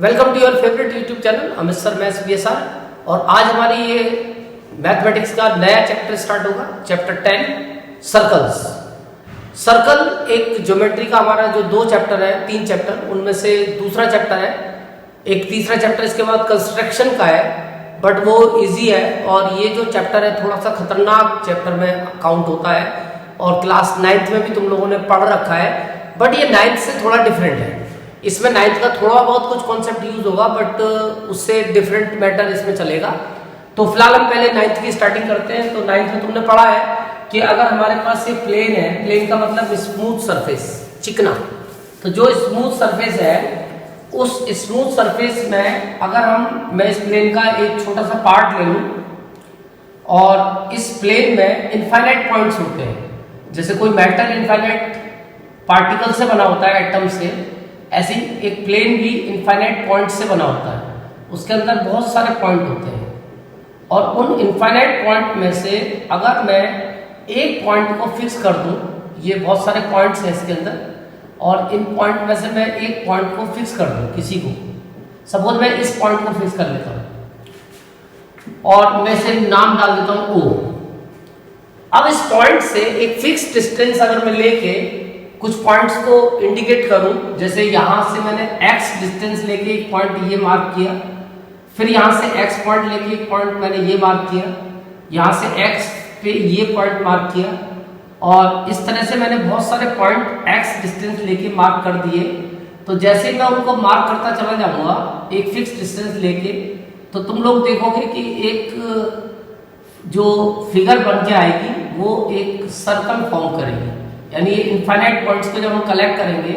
Welcome to your favourite YouTube channel Amit sir maths BSR। और आज हमारी ये मैथमेटिक्स का नया चैप्टर स्टार्ट होगा, चैप्टर 10 सर्कल्स। सर्कल एक ज्योमेट्री का हमारा जो दो चैप्टर है, तीन चैप्टर, उनमें से दूसरा चैप्टर है। एक तीसरा चैप्टर इसके बाद कंस्ट्रक्शन का है, बट वो इजी है। और ये जो चैप्टर है थोड़ा सा खतरनाक चैप्टर में काउंट होता है और क्लास 9th में भी तुम लोगों ने पढ़ रखा है, बट ये 9th से थोड़ा डिफरेंट है। इसमें 9th का थोड़ा बहुत कुछ कॉन्सेप्ट यूज होगा, बट उससे डिफरेंट मैटर इसमें चलेगा। तो फिलहाल हम पहले 9th की स्टार्टिंग करते हैं। तो 9th में तुमने पढ़ा है कि अगर हमारे पास ये प्लेन है, प्लेन का मतलब स्मूथ सरफेस, चिकना। तो जो स्मूथ सरफेस है, उस स्मूथ सरफेस में अगर मैं इस प्लेन का एक छोटा सा पार्ट ले लूं और इस प्लेन में इनफाइनाइट पॉइंट्स होते हैं, जैसे कोई मैटर इनफाइनाइट पार्टिकल से बना होता है, एटम से, ऐसे एक प्लेन भी इनफाइनाइट पॉइंट से बना होता है। उसके अंदर बहुत सारे पॉइंट होते हैं और उन इनफाइनाइट पॉइंट में से अगर मैं एक पॉइंट को फिक्स कर दूं, ये बहुत सारे पॉइंट्स हैं इसके अंदर, और इन पॉइंट में से मैं एक पॉइंट को फिक्स कर दूं किसी को, सपोज मैं इस पॉइंट को फिक्स कर लेता हूं और मैं इसे नाम डाल देता हूं O। अब इस पॉइंट से एक फिक्स डिस्टेंस अगर मैं लेके कुछ पॉइंट्स को इंडिकेट करूं, जैसे यहां से मैंने x डिस्टेंस लेके एक पॉइंट ये मार्क किया, फिर यहां से x पॉइंट लेके एक पॉइंट मैंने ये मार्क किया, यहां से x पे ये पॉइंट मार्क किया, और इस तरह से मैंने बहुत सारे पॉइंट x डिस्टेंस लेके मार्क कर दिए। तो जैसे मैं उनको मार्क करता चला जाऊंगा एक फिक्स डिस्टेंस लेके, तो तुम लोग देखोगे कि एक जो फिगर बन के आएगी वो एक सर्कल फॉर्म करेगी। यानी ये इनफाइनाइट पॉइंट्स को जब हम कलेक्ट करेंगे,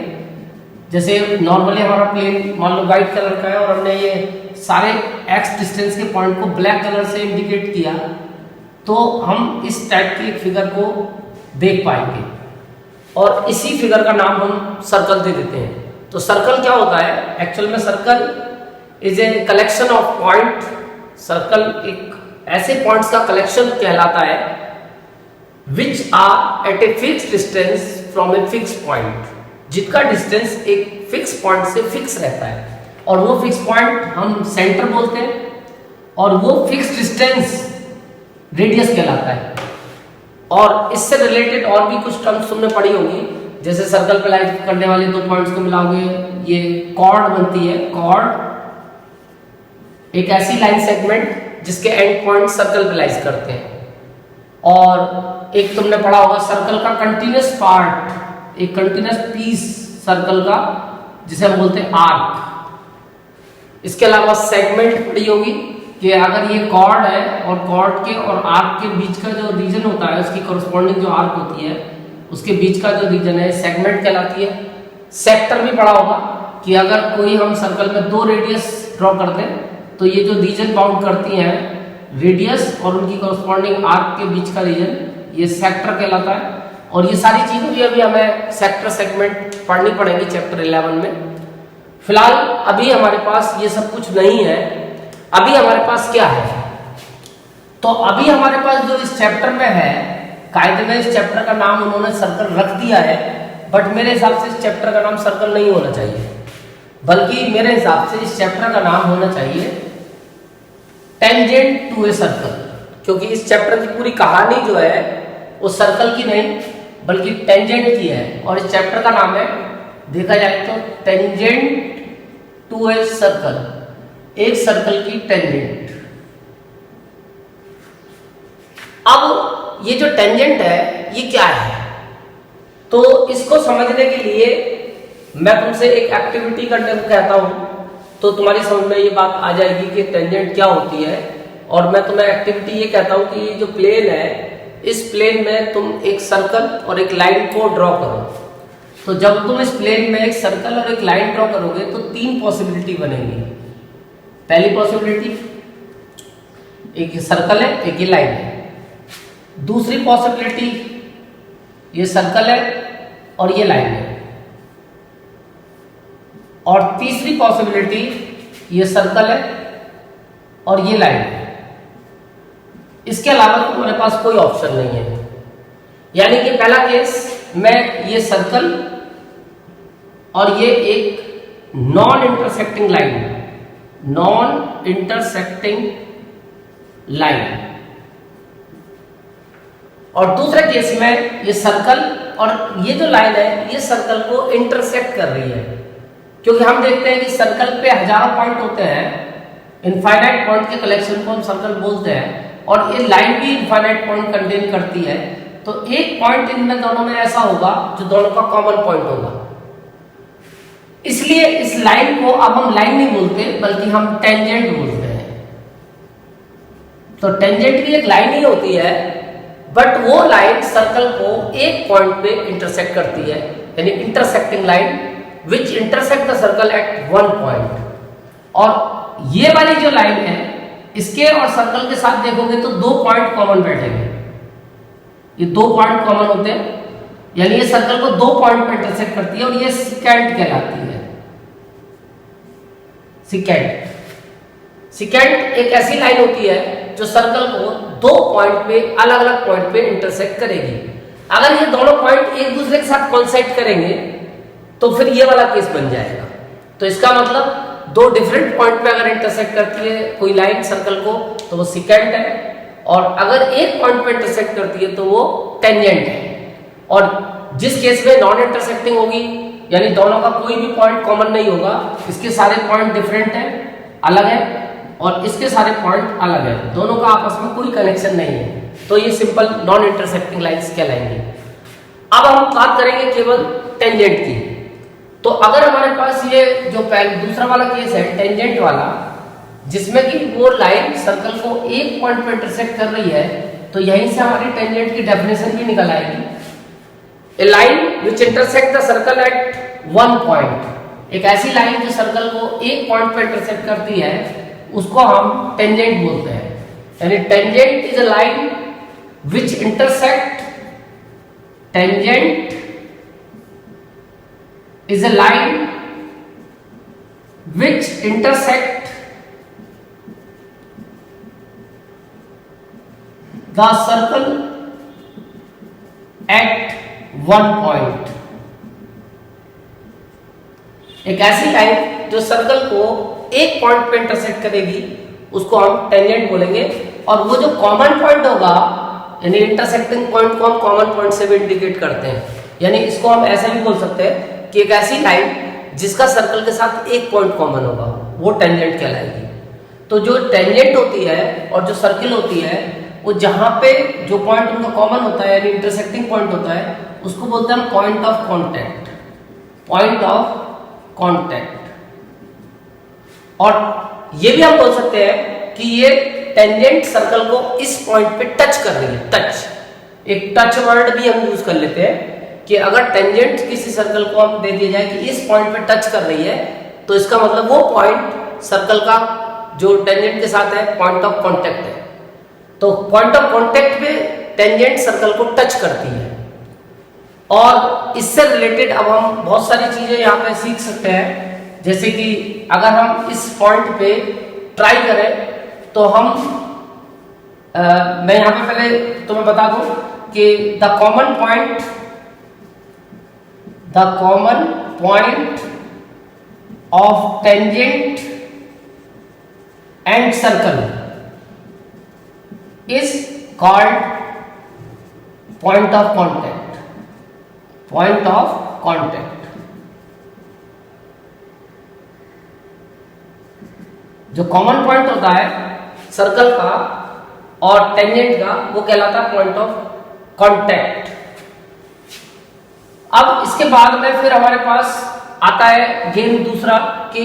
जैसे नॉर्मली हमारा प्लेन मान लो व्हाइट कलर का है और हमने ये सारे x डिस्टेंस के पॉइंट को ब्लैक कलर से इंडिकेट किया, तो हम इस टाइप की एक फिगर को देख पाएंगे और इसी फिगर का नाम हम सर्कल दे देते हैं। तो सर्कल क्या होता है एक्चुअल में? Circle is a collection of point. Circle एक ऐसे पॉइंट्स का कलेक्शन कहलाता है which are at a fixed distance from a fixed point, जिसका डिस्टेंस एक फिक्स पॉइंट से फिक्स रहता है, और वो फिक्स पॉइंट हम सेंटर बोलते हैं, और वो फिक्स डिस्टेंस रेडियस कहलाता है। और इससे रिलेटेड और भी कुछ टर्म्स तुमने पढ़ी होंगी, जैसे सर्कल पे लाइन करने वाले दो पॉइंट्स को मिलाओगे ये कॉर्ड बनती है। कॉर्ड एक ऐसी लाइन सेगमेंट जिसके एंड पॉइंट सर्कल पे लाइज करते हैं। और एक तुमने पढ़ा होगा सर्कल का कंटिन्यूस पार्ट, एक कंटिन्यूस पीस सर्कल का, जिसे हम बोलते हैं आर्क। इसके अलावा सेगमेंट पढ़ी होगी कि अगर ये कॉर्ड है और कॉर्ड के और आर्क के बीच का जो रीजन होता है, उसकी कॉरस्पॉन्डिंग जो आर्क होती है, उसके बीच का जो रीजन है सेगमेंट कहलाती है। सेक्टर भी पढ़ा होगा कि अगर कोई हम सर्कल में दो रेडियस ड्रॉ कर दें, तो ये जो रीजन बाउंड करती हैं रेडियस और उनकी कॉरस्पॉन्डिंग आर्क के बीच का रीजन, ये सेक्टर कहलाता है। और ये सारी चीजें भी अभी हमें सेक्टर सेगमेंट पढ़नी पड़ेगी चैप्टर 11 में। फिलहाल अभी हमारे पास ये सब कुछ नहीं है। अभी हमारे पास क्या है? तो अभी हमारे पास जो इस चैप्टर में है, कायदे में इस चैप्टर का नाम उन्होंने सर्कल रख दिया है, बट मेरे हिसाब से इस चैप्टर का नाम सर्कल नहीं होना चाहिए, बल्कि मेरे हिसाब से इस चैप्टर का नाम होना चाहिए टेंजेंट टू ए सर्कल। क्योंकि इस चैप्टर की पूरी कहानी जो है वो सर्कल की नहीं बल्कि टेंजेंट की है, और इस चैप्टर का नाम है, देखा जाए तो, टेंजेंट टू ए सर्कल, एक सर्कल की टेंजेंट। अब ये जो टेंजेंट है ये क्या है? तो इसको समझने के लिए मैं तुमसे एक एक्टिविटी करने को कहता हूं, तो तुम्हारी समझ में ये बात आ जाएगी कि टेंजेंट क्या होती है। और मैं तुम्हें एक्टिविटी ये कहता हूं कि ये जो प्लेन है, इस प्लेन में तुम एक सर्कल और एक लाइन को ड्रॉ करो। तो जब तुम इस प्लेन में एक सर्कल और एक लाइन ड्रॉ करोगे तो तीन पॉसिबिलिटी बनेगी। पहली पॉसिबिलिटी, एक सर्कल है, एक ही लाइन है। दूसरी पॉसिबिलिटी, ये सर्कल है और ये लाइन है। और तीसरी पॉसिबिलिटी, ये सर्कल है और ये लाइन है। इसके अलावा तुम्हारे पास कोई ऑप्शन नहीं है। यानी कि पहला केस, मैं ये सर्कल और ये एक non intersecting line, non intersecting line. और दूसरे केस में ये सर्कल और ये जो लाइन है ये सर्कल को इंटरसेक्ट कर रही है, क्योंकि हम देखते हैं कि सर्कल पे हजारों पॉइंट होते हैं, इनफाइनाइट पॉइंट के कलेक्शन को हम सर्कल बोलते हैं, और ये लाइन भी इनफाइनाइट पॉइंट कंटेन करती है। तो एक पॉइंट इनमें दोनों में ऐसा होगा जो दोनों का कॉमन पॉइंट होगा, इसलिए इस लाइन को अब हम लाइन नहीं बोलते बल्कि हम टेंजेंट बोलते हैं। तो टेंजेंट भी एक लाइन ही होती है, बट वो लाइन सर्कल को एक पॉइंट पे इंटरसेक्ट करती है, यानी intersecting line which intersect the circle at one point. और ये वाली जो लाइन है इसके और सर्कल के साथ देखोगे तो दो पॉइंट कॉमन बैठेंगे, ये दो पॉइंट कॉमन होते हैं, यानी ये सर्कल को दो पॉइंट पे इंटरसेक्ट करती है और ये सिकेंट कहलाती है। सिकेंट, सिकेंट एक ऐसी लाइन होती है जो सर्कल को दो पॉइंट पे अलग अलग पॉइंट पे इंटरसेक्ट करेगी। अगर ये दोनों पॉइंट एक दूसरे के साथ कोइंसाइड करेंगे तो फिर ये वाला केस बन जाएगा। तो इसका मतलब दो डिफरेंट पॉइंट पे अगर इंटरसेक्ट करती है कोई लाइन सर्कल को तो वो सिकेंट है, और अगर एक पॉइंट पे इंटरसेक्ट करती है तो वो टेंजेंट है। और जिस केस में नॉन इंटरसेक्टिंग होगी, यानी दोनों का कोई भी पॉइंट कॉमन नहीं होगा, इसके सारे पॉइंट डिफरेंट हैं, अलग है, और इसके सारे पॉइंट अलग है, दोनों का आपस में कोई कनेक्शन नहीं है, तो ये सिंपल नॉन इंटरसेक्टिंग लाइंस कहलाएंगे। अब हम बात करेंगे केवल टेंजेंट की। तो अगर हमारे पास ये जो पहले दूसरा वाला केस है टेंजेंट वाला, जिसमें कि वो लाइन सर्कल को एक पॉइंट पे इंटरसेक्ट कर रही है, तो यहीं से हमारी टेंजेंट की डेफिनेशन भी निकल आएगी। A line which intersect the circle at one point, एक ऐसी लाइन जो सर्कल को एक पॉइंट पे इंटरसेक्ट करती है उसको हम टेंजेंट बोलते हैं। यानी tangent is a line which intersect, tangent is a line which intersect the circle at one point। एक ऐसी लाइन जो सर्कल को एक पॉइंट पे इंटरसेक्ट करेगी उसको हम टेंजेंट बोलेंगे, और वो जो कॉमन पॉइंट होगा, यानी इंटरसेक्टिंग पॉइंट को हम कॉमन पॉइंट से भी इंडिकेट करते हैं, यानी इसको हम ऐसे भी बोल सकते हैं कि एक ऐसी लाइन जिसका सर्कल के साथ एक पॉइंट कॉमन होगा वो टेंजेंट कहलाएगी। तो जो टेंजेंट होती है और जो सर्कल होती है वो जहां पे जो पॉइंट उनका कॉमन होता है यानी इंटरसेक्टिंग पॉइंट होता है उसको बोलते हैं point of contact, point of contact. और ये भी हम बोल सकते हैं कि ये टेंजेंट सर्कल को इस पॉइंट पे टच कर रही है। टच, एक टच वर्ड भी हम यूज कर लेते हैं कि अगर टेंजेंट किसी सर्कल को हम दे दिया जाए कि इस पॉइंट पे टच कर रही है, तो इसका मतलब वो पॉइंट सर्कल का जो टेंजेंट के साथ है पॉइंट ऑफ कांटेक्ट है। तो पॉइंट ऑफ कांटेक्ट पे टेंजेंट सर्कल को टच करती है। और इससे रिलेटेड अब हम बहुत सारी चीजें यहाँ पे सीख सकते हैं, जैसे कि अगर हम इस पॉइंट पे ट्राई करें तो हम मैं यहाँ पे पहले तुम्हें बता दूं कि the common point of tangent and circle is called point of contact, point of contact। जो कॉमन पॉइंट होता है सर्कल का और टेंजेंट का वो कहलाता है पॉइंट ऑफ कांटेक्ट। अब इसके बाद में फिर हमारे पास आता है गेम दूसरा कि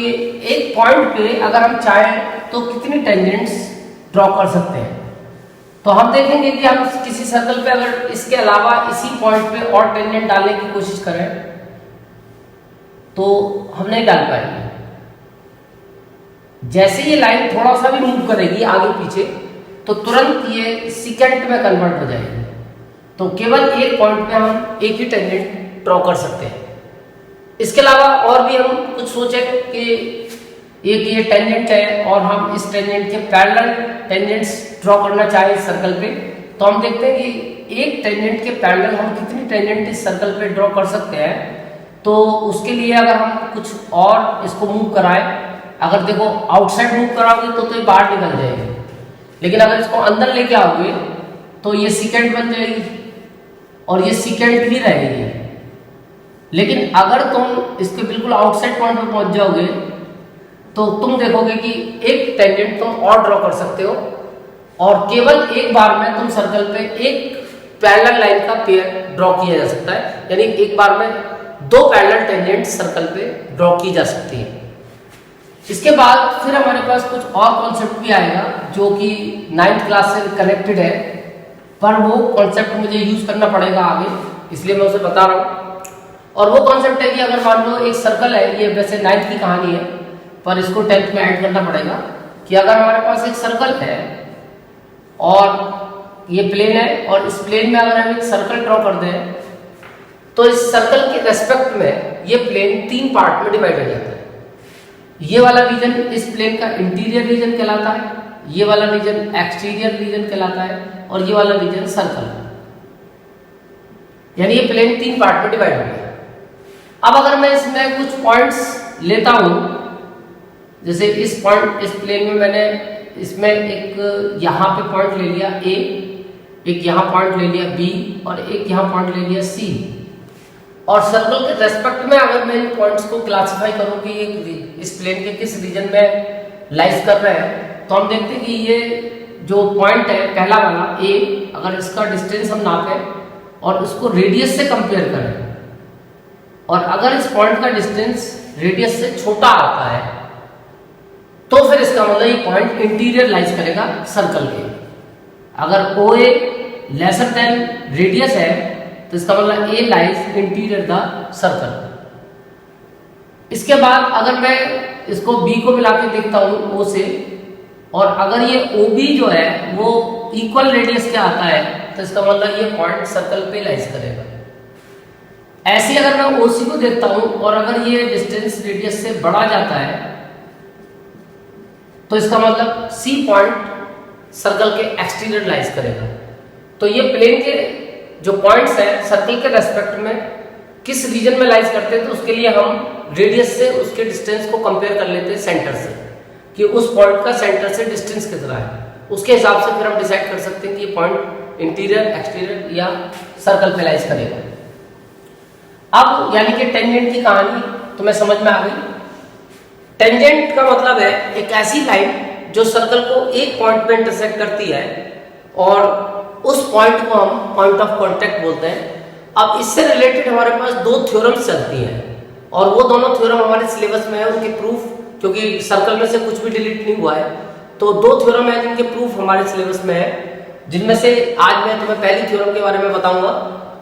एक पॉइंट पे अगर हम चाहें तो कितनी टेंजेंट्स ड्रॉ कर सकते हैं। तो हम देखेंगे कि हम किसी सर्कल पे अगर इसके अलावा इसी पॉइंट पे और टेंजेंट डालने की कोशिश करें तो हम नहीं डाल पाएंगे। जैसे ये लाइन थोड़ा सा भी मूव करेगी आगे पीछे तो तुरंत ये सिकेंट में कन्वर्ट हो जाएगी। तो केवल एक पॉइंट पे हम एक ही टेंजेंट ड्रॉ कर सकते हैं। इसके अलावा और भी हम कुछ सोचें कि ये टेंजेंट है और हम इस टेंजेंट के पैरेलल टेंजेंट्स ड्रॉ करना चाहें इस सर्कल पे, तो हम देखते हैं कि एक टेंजेंट के पैरेलल हम कितनी टेंजेंट इस सर्कल पे ड्रॉ कर सकते हैं। तो उसके लिए अगर हम कुछ और इसको मूव कराएं, अगर देखो आउटसाइड मूव कराओगे तो ये बाहर निकल जाएगी, लेकिन अगर इसको अंदर लेके आओगे तो ये सेकेंड बन जाएगी और ये सेकेंड ही रहेगी। लेकिन अगर तुम इसके बिल्कुल आउटसाइड पॉइंट पे पहुंच जाओगे तो तुम देखोगे कि एक टेंजेंट तुम और ड्रॉ कर सकते हो और केवल एक बार में तुम सर्कल पे एक पैरेलल लाइन का पेयर ड्रॉ किया जा सकता है, यानी एक बार में दो पैरेलल टेंजेंट सर्कल पे ड्रॉ की जा सकती है। इसके बाद फिर हमारे पास कुछ और कॉन्सेप्ट भी आएगा जो कि 9th क्लास से कनेक्टेड है, पर वो कॉन्सेप्ट मुझे यूज करना पड़ेगा आगे, इसलिए मैं उसे बता रहा हूँ। और वो कॉन्सेप्ट है कि अगर मान लो एक सर्कल है, ये वैसे 9th की कहानी है पर इसको 10th में ऐड करना पड़ेगा, कि अगर हमारे पास एक सर्कल है और ये प्लेन है और इस प्लेन में अगर हम एक सर्कल ड्रॉ कर दें तो इस सर्कल के रेस्पेक्ट में ये प्लेन 3 पार्ट में डिवाइड हो जाता है। ये वाला रीजन इस प्लेन का इंटीरियर रीजन कहलाता है, ये वाला रीजन एक्सटीरियर रीजन कहलाता है और ये वाला रीजन सर्कल, यानी ये प्लेन 3 पार्ट में डिवाइड हो गया। अब अगर मैं इसमें कुछ पॉइंट्स लेता हूं, जैसे इस प्लेन में मैंने इसमें एक यहाँ पे पॉइंट ले लिया A, एक यहाँ पॉइंट ले लिया B और एक यहाँ पॉइंट ले लिया C, और सर्कल के रेस्पेक्ट में अगर मैं इन पॉइंट्स को क्लासिफाई करूं कि इस प्लेन के किस रीजन में लाइज कर रहे हैं, तो हम देखते हैं कि ये जो पॉइंट है पहला वाला A, अगर इसका डिस्टेंस हम नापें और उसको रेडियस से कंपेयर करें और अगर इस पॉइंट का डिस्टेंस रेडियस से छोटा आता है तो फिर इसका मतलब ये पॉइंट इंटीरियर लाइज करेगा सर्कल के। अगर OA लेसर देन रेडियस है तो इसका मतलब A lies interior the circle. इसके बाद अगर मैं इसको B को मिला के देखता हूँ O से, और अगर ये OB जो है वो इक्वल रेडियस के आता है तो इसका मतलब ये पॉइंट सर्कल पे लाइज करेगा। ऐसे अगर मैं OC को देखता हूँ और अगर ये डिस्टेंस रेडियस से बढ़ा जाता है तो इसका मतलब C पॉइंट सर्कल के एक्सटीरियर लाइज करेगा। तो ये प्लेन के जो पॉइंट्स हैं सर्कल के रेस्पेक्ट में किस रीजन में लाइज करते हैं, तो उसके लिए हम रेडियस से उसके डिस्टेंस को कंपेयर कर लेते हैं सेंटर से, कि उस पॉइंट का सेंटर से डिस्टेंस कितना है। उसके हिसाब से फिर हम डिसाइड कर सकते हैं कि ये पॉइंट इंटीरियर, एक्सटीरियर या सर्कल पे लाइज करेगा। अब यानी कि टेंजेंट की कहानी तुम्हें समझ में आ गई। टेंजेंट का मतलब है एक ऐसी लाइन जो सर्कल को एक पॉइंट पे इंटरसेक्ट करती है और उस पॉइंट को हम पॉइंट ऑफ कांटेक्ट बोलते हैं। अब इससे रिलेटेड हमारे पास 2 थ्योरम्स चलती हैं और वो दोनों थ्योरम हमारे सिलेबस में है, उनके प्रूफ, क्योंकि सर्कल में से कुछ भी डिलीट नहीं हुआ है, तो 2 थ्योरम है जिनके प्रूफ हमारे सिलेबस में है, जिनमें से आज मैं तुम्हें पहली थ्योरम के बारे में बताऊंगा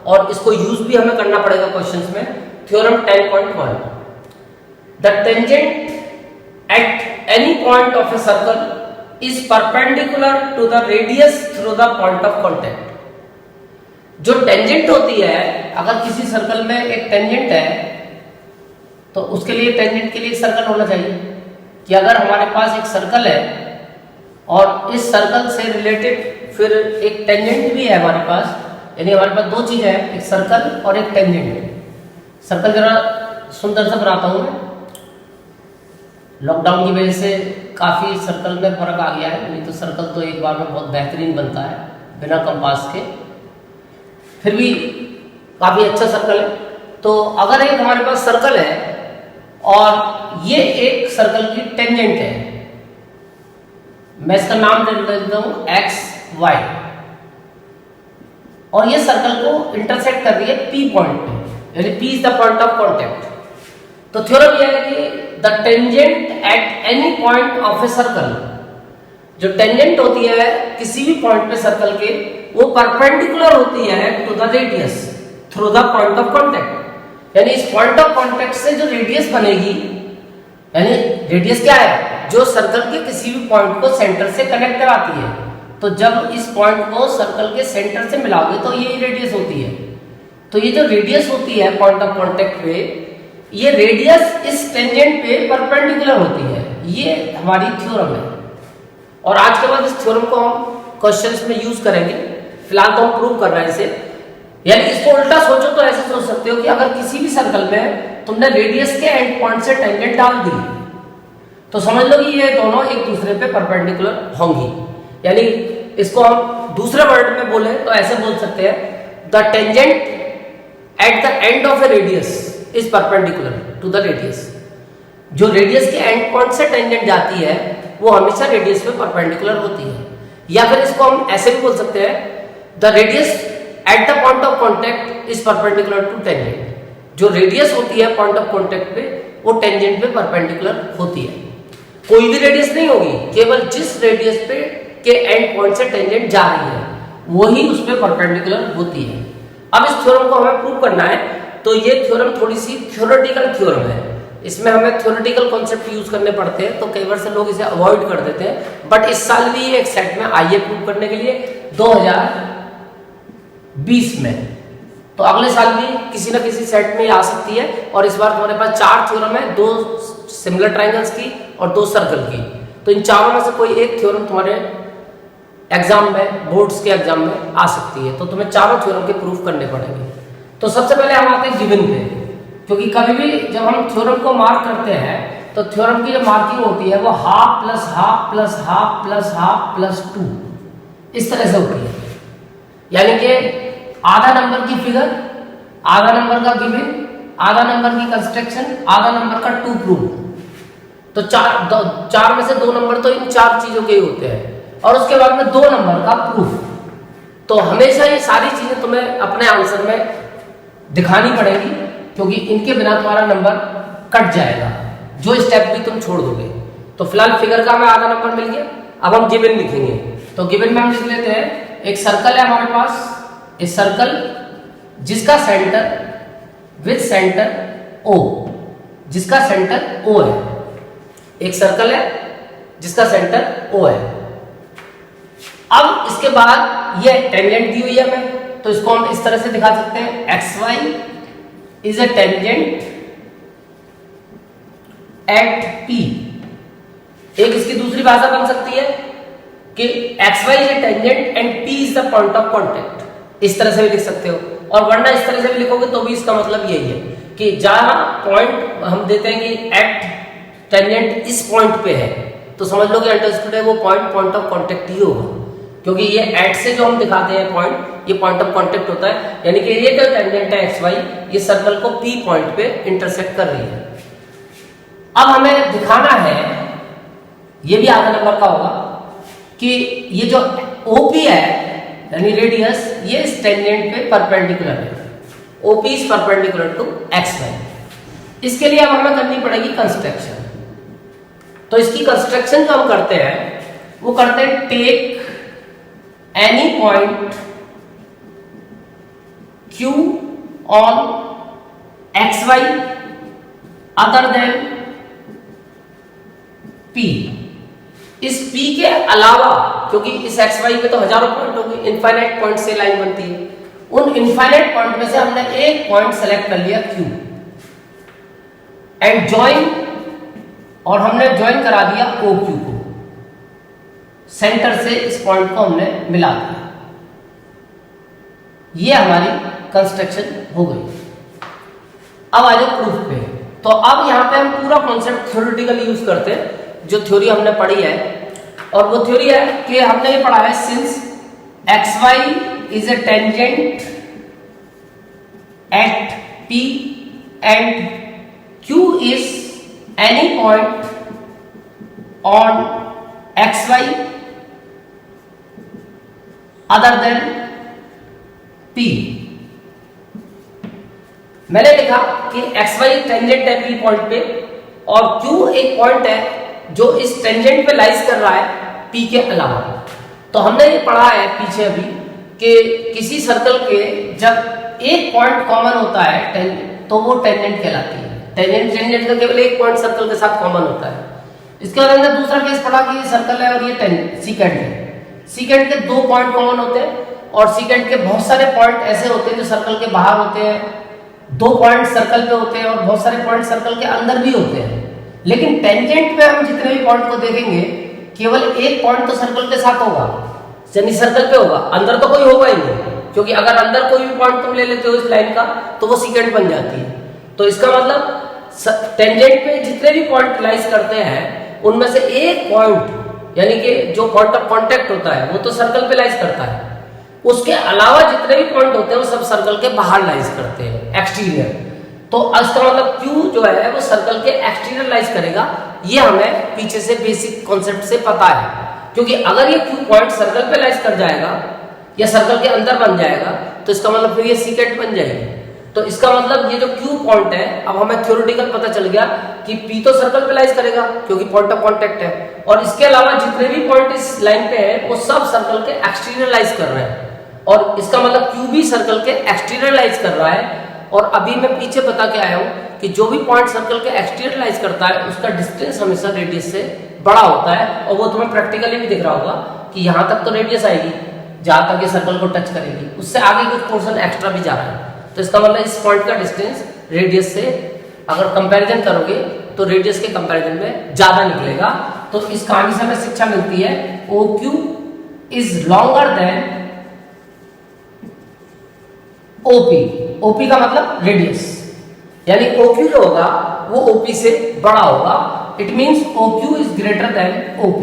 और इसको यूज भी हमें करना पड़ेगा क्वेश्चंस में। Theorem 10.1, the tangent at any point of a circle is perpendicular to the radius through the point of contact। जो टेंजेंट होती है, अगर किसी सर्कल में एक टेंजेंट है तो उसके लिए टेंजेंट के लिए एक सर्कल होना चाहिए, कि अगर हमारे पास एक सर्कल है और इस सर्कल से रिलेटेड फिर एक टेंजेंट भी है हमारे पास, यानी हमारे पास 2 चीज है, एक सर्कल और एक टेंजेंट। सर्कल जरा सुंदर सा बनाता हूं मैं, लॉकडाउन की वजह से काफ़ी सर्कल में फर्क आ गया है, नहीं तो सर्कल तो एक बार में बहुत बेहतरीन बनता है बिना कंपास के, फिर भी काफ़ी अच्छा सर्कल है। तो अगर एक हमारे पास सर्कल है और ये एक सर्कल की टेंजेंट है, मैं इसका नाम दे देता हूं XY, और ये सर्कल को इंटरसेक्ट कर रही है P पॉइंट पे, यानी P is the point of contact. तो थ्योरम यह है कि the tangent at any point of a circle, जो टेंजेंट होती है किसी भी पॉइंट पे सर्कल के, वो परपेंडिकुलर होती है to the radius through the point of contact. यानी इस पॉइंट ऑफ कांटेक्ट से जो रेडियस बनेगी, यानी रेडियस क्या है, जो सर्कल के किसी भी पॉइंट को सेंटर से कनेक्ट कराती है। तो जब इस पॉइंट को सर्कल के सेंटर से मिलाओगे तो ये रेडियस होती है। तो ये जो रेडियस होती है पॉइंट ऑफ कांटेक्ट पे, ये रेडियस इस टेंजेंट पे परपेंडिकुलर होती है। ये हमारी थ्योरम है और आज के बाद इस थ्योरम को हम क्वेश्चंस में यूज करेंगे। फिलहाल तो हम प्रूव कर रहे हैं इसे। यानी इसको उल्टा सोचो तो ऐसे सोच सकते हो कि अगर किसी भी सर्कल में तुमने रेडियस के एंड पॉइंट से टेंजेंट डाल दी तो समझ लो कि ये दोनों एक दूसरे पे परपेंडिकुलर होंगी। यानी इसको हम दूसरे वर्ड में बोले तो ऐसे बोल सकते हैं, the tangent at the end of a radius is perpendicular to the radius. जो रेडियस के एंड पॉइंट से टेंजेंट जाती है वो हमेशा रेडियस पे परपेंडिकुलर होती है। या फिर इसको हम ऐसे भी बोल सकते हैं, the radius at the point of contact is perpendicular to tangent. जो रेडियस होती है पॉइंट ऑफ कांटेक्ट पे वो टेंजेंट पे परपेंडिकुलर होती है। कोई भी रेडियस नहीं होगी, केवल जिस रेडियस पे के एंड पॉइंट से टेंजेंट जा रही है वही उस पे परपेंडिकुलर होती है। अब इस थ्योरम को हमें प्रूव करना है तो ये थ्योरम थोड़ी सी थ्योरेटिकल थ्योरम है, इसमें हमें थ्योरेटिकल कॉन्सेप्ट यूज करने पड़ते हैं, तो कई बार से लोग इसे अवॉइड कर देते हैं, बट इस साल भी एक सेट में आइए प्रूव करने के लिए 2020 में। तो अगले साल भी किसी न किसी सेट में आ सकती है। और इस बार तुम्हारे पास 4 थ्योरम है, 2 सिमिलर ट्रायंगल्स की और 2 सर्कल की। तो इन चारों में से कोई एक थ्योरम तुम्हारे एग्जाम में, बोर्ड्स के एग्जाम में आ सकती है, तो तुम्हें चारों थ्योरम के प्रूफ करने पड़ेंगे। तो सबसे पहले हम आते हैं गिवन पे, क्योंकि कभी भी जब हम थ्योरम को मार्क करते हैं तो थ्योरम की जो मार्किंग होती है वो half plus half plus half plus half plus 2 इस तरह से होती है। यानी कि आधा नंबर की फिगर, आधा नंबर का गिवन, आधा नंबर की कंस्ट्रक्शन, आधा नंबर का 2 प्रूफ। तो चार में से 2 नंबर तो इन 4 चीजों के ही होते हैं, और उसके बाद में 2 नंबर का प्रूफ। तो हमेशा ये सारी चीजें तुम्हें अपने आंसर में दिखानी पड़ेगी, क्योंकि इनके बिना तुम्हारा नंबर कट जाएगा जो स्टेप भी तुम छोड़ दोगे। तो फिलहाल फिगर का हमें आधा नंबर मिल गया। अब हम गिवन लिखेंगे, तो गिवन में हम लिख लेते हैं, एक सर्कल है हमारे पास, इस सर्कल जिसका सेंटर विद सेंटर O, जिसका सेंटर O है। एक सर्कल है जिसका सेंटर O है। अब इसके बाद ये टेंजेंट दी हुई है हमें, तो इसको हम इस तरह से दिखा सकते हैं, XY is a tangent at P। एक इसकी दूसरी भाषा बन सकती है कि XY is a tangent and P is the point of contact, इस तरह से भी लिख सकते हो। और वरना इस तरह से भी लिखोगे तो भी इसका मतलब यही है कि जहां पॉइंट हम देते हैं कि एट टेंजेंट इस पॉइंट पे है, तो समझ लो कि अंडरस्टूड है वो पॉइंट ऑफ कांटेक्ट ही होगा, क्योंकि ये एट से जो हम दिखाते हैं पॉइंट, ये पॉइंट ऑफ कांटेक्ट होता है। यानी कि ये जो टेंजेंट है XY, ये सर्कल को P पॉइंट पे इंटरसेक्ट कर रही है। अब हमें दिखाना है, ये भी आधा नंबर का होगा, कि ये जो OP है यानी रेडियस, ये इस टेंजेंट पे परपेंडिकुलर है। OP is perpendicular to XY। इसके लिए अब हमें करनी पड़ेगी कंस्ट्रक्शन। तो इसकी कंस्ट्रक्शन जो हम करते हैं वो करते हैं, take any point Q on XY other than P। इस P के अलावा, क्योंकि इस XY पे तो हजारों पॉइंट होंगे, इनफाइनाइट पॉइंट से लाइन बनती है, उन इनफाइनाइट पॉइंट में से हमने एक पॉइंट सेलेक्ट कर लिया Q एंड ज्वाइन, और हमने ज्वाइन करा दिया OQ को, सेंटर से इस पॉइंट को हमने मिला दिया। ये हमारी कंस्ट्रक्शन हो गई। अब आ जाओ प्रूफ पे। तो अब यहां पे हम पूरा कॉन्सेप्ट थ्योरेटिकली यूज करते हैं, जो थ्योरी हमने पढ़ी है, और वो थ्योरी है कि हमने ये पढ़ा है, since XY is a tangent at P and Q is any point on XY other than P। मैंने लिखा कि XY टेंजेंट है P पॉइंट पे, और Q एक पॉइंट है जो इस टेंजेंट पे लाइज कर रहा है P के अलावा। तो हमने ये पढ़ा है पीछे अभी कि किसी सर्कल के जब एक पॉइंट कॉमन होता है तो वो टेंजेंट कहलाती है। टेंजेंट का केवल एक पॉइंट सर्कल के साथ कॉमन होता है। इसके बाद हमने दूसरा केस पढ़ा कि ये सर्कल है और ये सीकेंट है। सीकेंट के 2 पॉइंट कॉमन होते हैं, और सीकेंट के बहुत सारे पॉइंट ऐसे होते हैं जो सर्कल के बाहर होते हैं, 2 पॉइंट सर्कल पे होते हैं, और बहुत सारे पॉइंट सर्कल के अंदर भी होते हैं। लेकिन टेंजेंट पे हम जितने भी पॉइंट को देखेंगे, केवल एक पॉइंट तो सर्कल के साथ होगा, यानी सर्कल पे होगा, अंदर तो कोई होगा ही नहीं। क्योंकि अगर अंदर कोई भी पॉइंट तुम ले लेते हो इस लाइन का तो वो सीकेंट बन जाती है। तो इसका मतलब टेंजेंट पे जितने भी पॉइंट लाइज करते हैं उनमें से एक पॉइंट यानी कि जो पॉइंट ऑफ कांटेक्ट होता है वो तो सर्कल पे लाइज करता है, उसके अलावा जितने भी पॉइंट होते हैं वो सब सर्कल के बाहर लाइज करते हैं, एक्सटीरियर। तो इसका मतलब Q जो है वो सर्कल के एक्सटीरियर लाइज करेगा। ये हमें पीछे से बेसिक कॉन्सेप्ट से पता है, क्योंकि अगर ये Q पॉइंट सर्कल पे लाइज कर जाएगा या सर्कल के अंदर बन जाएगा तो इसका मतलब फिर ये सीकेंट बन जाएगी। तो इसका मतलब ये जो Q पॉइंट है, अब हमें थ्योरेटिकल पता चल गया कि P तो सर्कल पे लाइज करेगा क्योंकि पॉइंट ऑफ कांटेक्ट है, और इसके अलावा जितने भी पॉइंट इस लाइन पे है वो सब सर्कल के एक्सटीरियर लाइज कर रहे हैं, और इसका मतलब Q भी सर्कल के एक्सटीरियर लाइज कर रहा है। और अभी मैं पीछे बता के आया हूं कि जो भी पॉइंट सर्कल के एक्सटीरियर लाइज करता है उसका डिस्टेंस हमेशा रेडियस से बड़ा होता है, और वो तुम्हें प्रैक्टिकली भी दिख रहा होगा कि यहां तक तो रेडियस आएगी जहां तक ये सर्कल को टच करेगी, उससे आगे कुछ पोर्शन एक्स्ट्रा भी जा रहा है। तो इसका मतलब इस पॉइंट का डिस्टेंस रेडियस से अगर कंपैरिजन करोगे तो रेडियस के कंपैरिजन में ज्यादा निकलेगा। तो इस कहानी से हमें शिक्षा मिलती है OQ is longer than OP। OP का मतलब रेडियस, यानी OQ जो होगा वो OP से बड़ा होगा। It means OQ is greater than OP।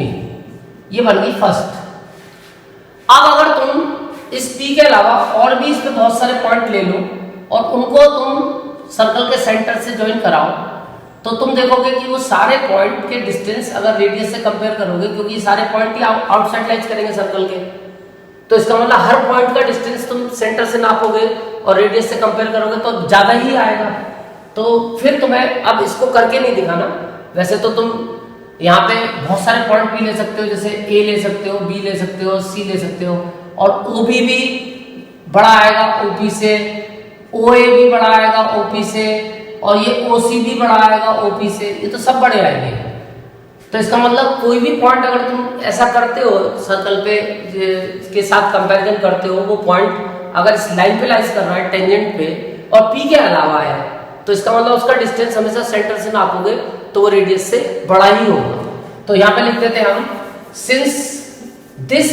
ये बन गई फर्स्ट। अब अगर तुम इस P के अलावा और भी इस पे बहुत सारे पॉइंट ले लो और उनको तुम सर्कल के सेंटर से ज्वाइन कराओ तो तुम देखोगे कि वो सारे पॉइंट के डिस्टेंस अगर रेडियस से कंपेयर करोगे, क्योंकि ये सारे पॉइंट ही आउटसाइड लाइज करेंगे सर्कल के, तो इसका मतलब हर पॉइंट का डिस्टेंस तुम सेंटर से नापोगे और रेडियस से कंपेयर करोगे तो ज्यादा ही आएगा। तो फिर तुम्हें अब इसको करके नहीं दिखाना, वैसे तो तुम यहाँ पे बहुत सारे पॉइंट भी ले सकते हो, जैसे A ले सकते हो, B ले सकते हो, C ले सकते हो, और OB भी बड़ा आएगा OP से, OA भी बड़ा आएगा OP से, और ये OC भी बड़ा आएगा OP से, ये तो सब बड़े आएंगे। तो इसका मतलब कोई भी पॉइंट अगर तुम ऐसा करते हो सर्कल पे के साथ कंपैरिजन करते हो, वो पॉइंट अगर इस लाइन पे लाइज कर रहा है टेंजेंट पे और P के अलावा है, तो इसका मतलब उसका डिस्टेंस हमेशा सेंटर से नापोगे तो वो रेडियस से बड़ा ही होगा। तो यहाँ पे लिख देते हैं हम, since this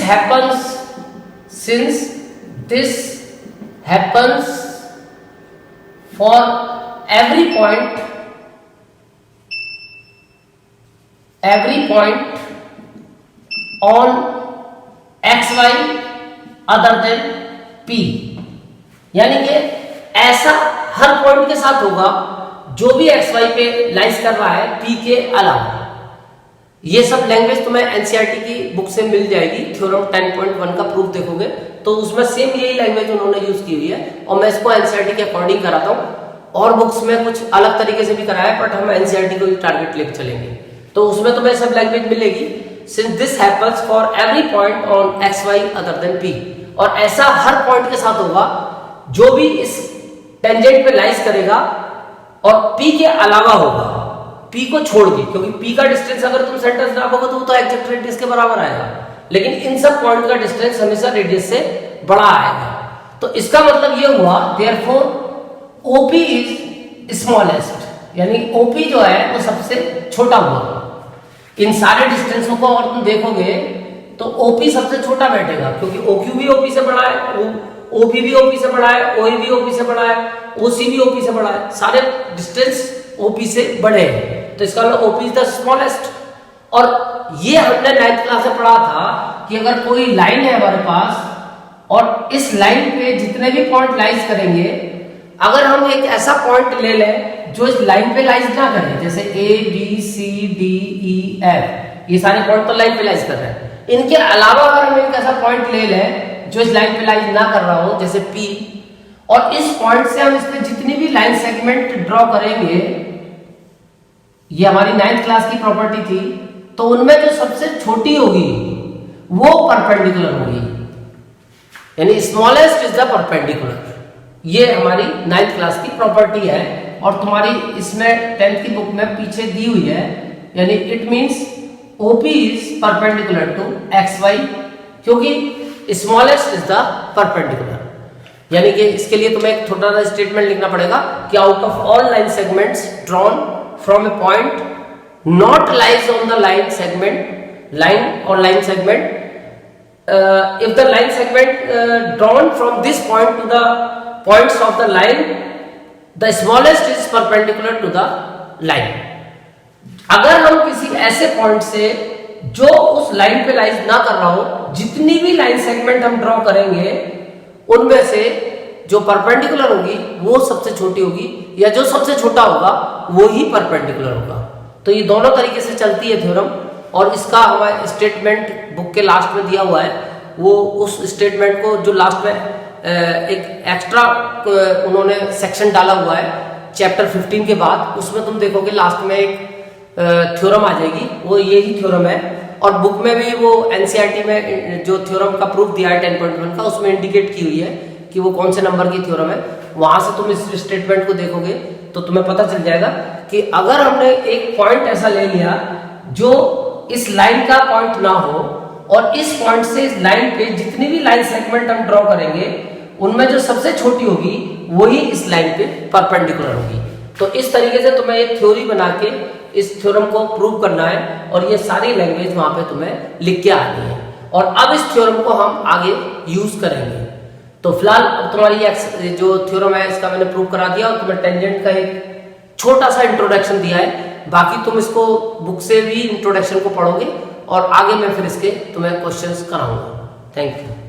happens for every point on XY other than P, यानी कि ऐसा हर पॉइंट के साथ होगा जो भी XY पे लाइज कर रहा है P के अलावा। ये सब लैंग्वेज तुम्हें एनसीईआरटी की बुक से मिल जाएगी, थ्योरम 10.1 का प्रूफ देखोगे तो उसमें सेम यही लैंग्वेज उन्होंने यूज की हुई है, और मैं इसको एनसीईआरटी के अकॉर्डिंग कराता हूँ। और बुक्स में कुछ अलग तरीके से भी कराया है, बट हम एनसीईआरटी को ही टारगेट लेकर चलेंगे, तो उसमें तुम्हें सब लैंग्वेज मिलेगी। Since this happens for every point on XY other than P, और ऐसा हर पॉइंट के साथ होगा जो भी इस टेंजेंट पे लाइज करेगा और P के अलावा होगा, P को छोड़ के, क्योंकि P का डिस्टेंस अगर तुम सेंटर से नापोगे तो वो तो एग्जैक्ट रेडियस के बराबर आएगा, लेकिन इन सब पॉइंट का डिस्टेंस हमेशा रेडियस से बड़ा आएगा। तो इसका मतलब ये हुआ देयरफॉर OP इज स्मॉलेस्ट, यानी OP जो है वो सबसे छोटा हुआ। इन सारे डिस्टेंसों को अगर तुम देखोगे तो OP सबसे छोटा बैठेगा, क्योंकि OQ भी OP से बड़ा है, OB भी OP से बड़ा है, OA भी OP से बड़ा है, OC भी OP से बड़ा है, सारे डिस्टेंस OP से बड़े हैं। तो इसका मतलब OP इज द स्मॉलेस्ट। और ये हमने 9th क्लास में पढ़ा था कि अगर कोई लाइन है हमारे पास और इस लाइन पे जितने भी पॉइंट लाइज करेंगे, अगर हम एक ऐसा पॉइंट ले लें जो इस लाइन पे लाइज ना करे, जैसे A B C D E F, ये सारे पॉइंट तो लाइन पे लाइज कर रहे हैं, इनके अलावा अगर हम एक ऐसा पॉइंट ले लें जो इस लाइन पे लाइज ना कर रहा हो, जैसे P, और इस पॉइंट से हम इस पे जितनी भी लाइन सेगमेंट ड्रॉ करेंगे, ये हमारी 9th क्लास की प्रॉपर्टी थी, तो उनमें जो सबसे छोटी होगी वो परपेंडिकुलर होगी, यानी स्मॉलेस्ट इज द परपेंडिकुलर। ये हमारी 9th क्लास की प्रॉपर्टी है, और तुम्हारी इसमें 10th की बुक में पीछे दी हुई है, यानी it means OP is perpendicular to XY, क्योंकि स्मॉलेस्ट इज द परपेंडिकुलर। यानी कि इसके लिए तुम्हें एक छोटा सा स्टेटमेंट लिखना पड़ेगा कि out of all line segments drawn from a point not lies on the line segment, line और line segment if the line segment drawn from this point to the points of the line, the smallest is perpendicular to the line. अगर हम किसी ऐसे point से जो उस line पे lies ना कर रहा हो, जितनी भी लाइन सेगमेंट हम ड्रॉ करेंगे उनमें से जो परपेंडिकुलर होगी वो सबसे छोटी होगी, या जो सबसे छोटा होगा वो ही परपेंडिकुलर होगा। तो ये दोनों तरीके से चलती है थ्योरम, और इसका हमारे स्टेटमेंट बुक के लास्ट में दिया हुआ है। वो उस स्टेटमेंट को जो लास्ट में एक एक्स्ट्रा उन्होंने सेक्शन डाला हुआ है चैप्टर 15 के बाद, उसमें तुम देखोगे लास्ट में एक थ्योरम आ जाएगी, वो यही थ्योरम है। और बुक में भी वो एनसीईआरटी में जो थ्योरम का प्रूफ दिया है 10.1 का, उसमें इंडिकेट की हुई है कि वो कौन से नंबर की थ्योरम है। वहां से तुम इस स्टेटमेंट को देखोगे तो तुम्हें पता चल जाएगा कि अगर हमने एक पॉइंट ऐसा ले लिया जो इस लाइन का पॉइंट ना हो, और इस पॉइंट से इस लाइन पे जितनी भी लाइन सेगमेंट हम ड्रॉ करेंगे उनमें जो सबसे छोटी होगी वही इस लाइन पे परपेंडिकुलर होगी। तो इस तरीके से तुम्हें एक थ्योरी बना के इस थ्योरम को प्रूव करना है, और ये सारी लैंग्वेज वहां पे तुम्हें लिख के आनी है। और अब इस थ्योरम को हम आगे यूज करेंगे। तो फिलहाल अब तुम्हारी जो थ्योरम है इसका मैंने प्रूव करा दिया, और तुम्हें टेंजेंट का एक छोटा सा इंट्रोडक्शन दिया है। बाकी तुम इसको बुक से भी इंट्रोडक्शन को पढ़ोगे, और आगे मैं फिर इसके तुम्हें क्वेश्चंस कराऊंगा। Thank you.